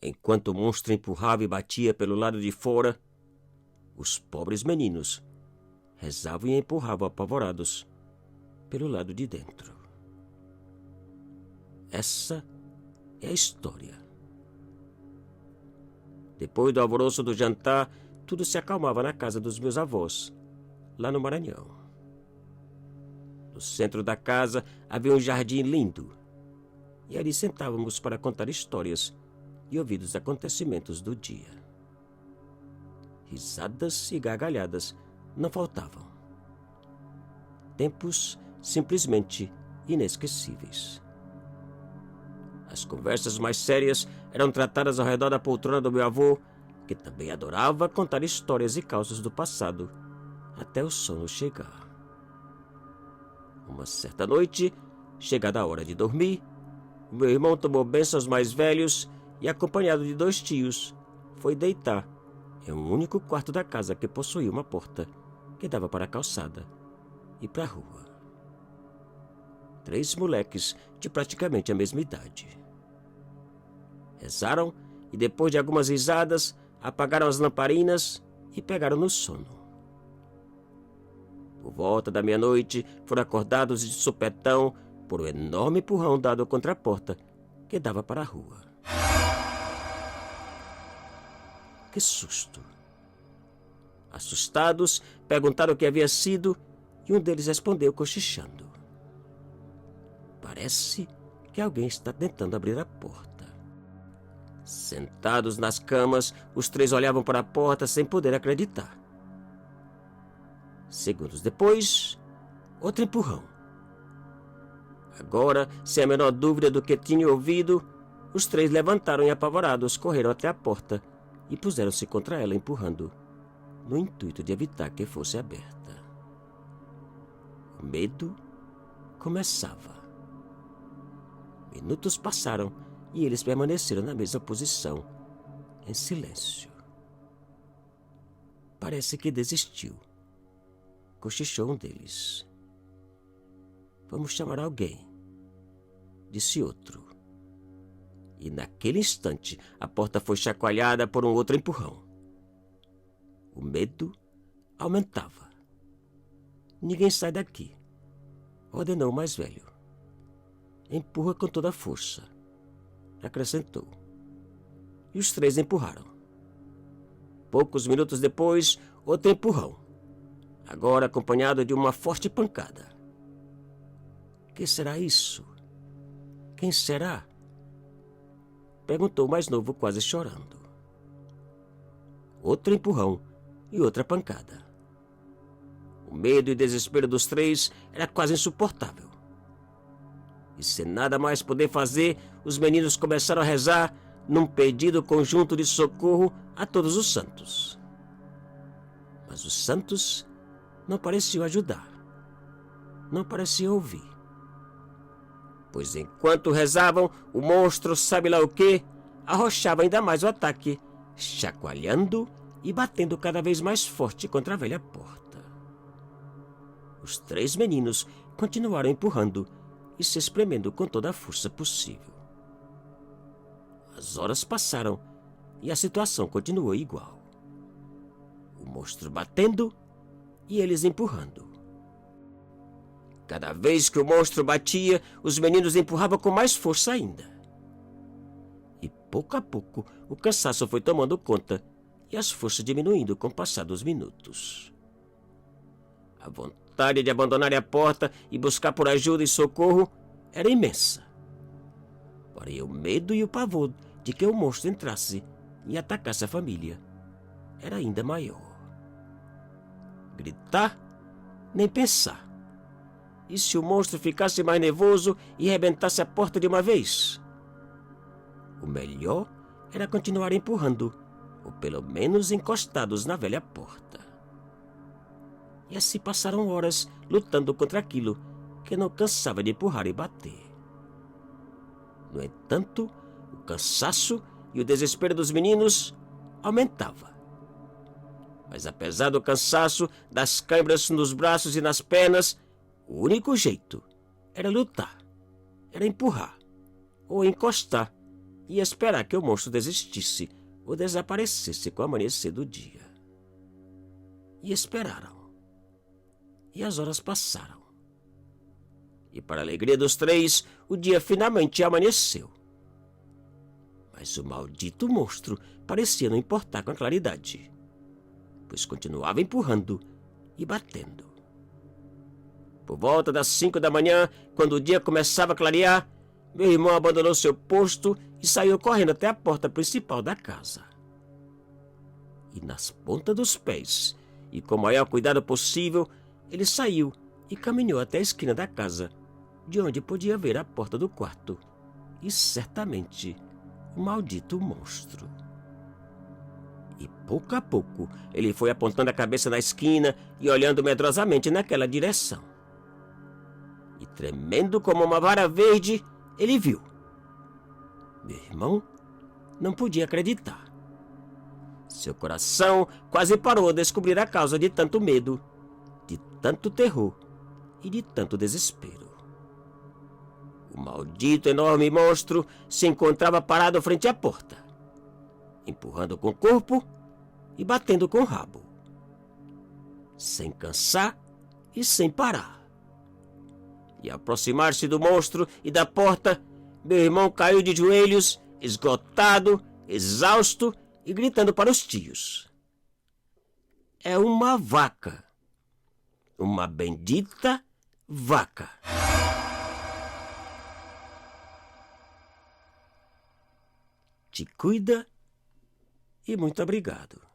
Enquanto o monstro empurrava e batia pelo lado de fora, os pobres meninos rezavam e empurravam apavorados pelo lado de dentro. Essa é a história. Depois do alvoroço do jantar, tudo se acalmava na casa dos meus avós, lá no Maranhão. No centro da casa havia um jardim lindo, e ali sentávamos para contar histórias e ouvir os acontecimentos do dia. Risadas e gargalhadas não faltavam. Tempos simplesmente inesquecíveis. As conversas mais sérias eram tratadas ao redor da poltrona do meu avô, que também adorava contar histórias e causos do passado, até o sono chegar. Uma certa noite, chegada a hora de dormir, o meu irmão tomou bênçãos mais velhos e, acompanhado de 2 tios, foi deitar em um único quarto da casa que possuía uma porta que dava para a calçada e para a rua. 3 moleques de praticamente a mesma idade. Rezaram e, depois de algumas risadas, apagaram as lamparinas e pegaram no sono. Por volta da meia-noite, foram acordados de supetão por um enorme empurrão dado contra a porta que dava para a rua. Que susto! Assustados, perguntaram o que havia sido e um deles respondeu cochichando: "Parece que alguém está tentando abrir a porta." Sentados nas camas, os 3 olhavam para a porta sem poder acreditar. Segundos depois, outro empurrão. Agora, sem a menor dúvida do que tinham ouvido, os 3 levantaram e, apavorados, correram até a porta e puseram-se contra ela, empurrando, no intuito de evitar que fosse aberta. O medo começava. Minutos passaram e eles permaneceram na mesma posição, em silêncio. "Parece que desistiu", cochichou um deles. "Vamos chamar alguém", disse outro. E naquele instante a porta foi chacoalhada por um outro empurrão. O medo aumentava. "Ninguém sai daqui", ordenou o mais velho. "Empurra com toda a força", acrescentou. E os 3 empurraram. Poucos minutos depois, outro empurrão, agora acompanhado de uma forte pancada. "Que será isso? Quem será?" perguntou o mais novo, quase chorando. Outro empurrão e outra pancada. O medo e desespero dos 3 era quase insuportável. E sem nada mais poder fazer, os meninos começaram a rezar num pedido conjunto de socorro a todos os santos. Mas os santos não pareciam ajudar. Não pareciam ouvir. Pois enquanto rezavam, o monstro, sabe lá o quê, arrochava ainda mais o ataque, chacoalhando e batendo cada vez mais forte contra a velha porta. Os 3 meninos continuaram empurrando e se espremendo com toda a força possível. As horas passaram e a situação continuou igual. O monstro batendo e eles empurrando. Cada vez que o monstro batia, os meninos empurravam com mais força ainda. E pouco a pouco o cansaço foi tomando conta e as forças diminuindo com o passar dos minutos. A vontade de abandonar a porta e buscar por ajuda e socorro era imensa. Porém, o medo e o pavor de que o monstro entrasse e atacasse a família era ainda maior. Gritar? Nem pensar. E se o monstro ficasse mais nervoso e rebentasse a porta de uma vez? O melhor era continuar empurrando, ou pelo menos encostados na velha porta. E assim passaram horas lutando contra aquilo que não cansava de empurrar e bater. No entanto, o cansaço e o desespero dos meninos aumentava. Mas apesar do cansaço, das câimbras nos braços e nas pernas, o único jeito era lutar, era empurrar ou encostar e esperar que o monstro desistisse ou desaparecesse com o amanhecer do dia. E esperaram. E as horas passaram. E para a alegria dos três, o dia finalmente amanheceu. Mas o maldito monstro parecia não importar com a claridade, pois continuava empurrando e batendo. Por volta das 5 da manhã, quando o dia começava a clarear, meu irmão abandonou seu posto e saiu correndo até a porta principal da casa. E nas pontas dos pés, e com o maior cuidado possível, ele saiu e caminhou até a esquina da casa, de onde podia ver a porta do quarto e certamente o maldito monstro. E pouco a pouco ele foi apontando a cabeça na esquina e olhando medrosamente naquela direção. E tremendo como uma vara verde, ele viu. Meu irmão não podia acreditar. Seu coração quase parou ao descobrir a causa de tanto medo, de tanto terror e de tanto desespero. O maldito enorme monstro se encontrava parado frente à porta, empurrando com o corpo e batendo com o rabo, sem cansar e sem parar. E ao aproximar-se do monstro e da porta, meu irmão caiu de joelhos, esgotado, exausto e gritando para os tios: é uma vaca! Uma bendita vaca! Te cuida e muito obrigado.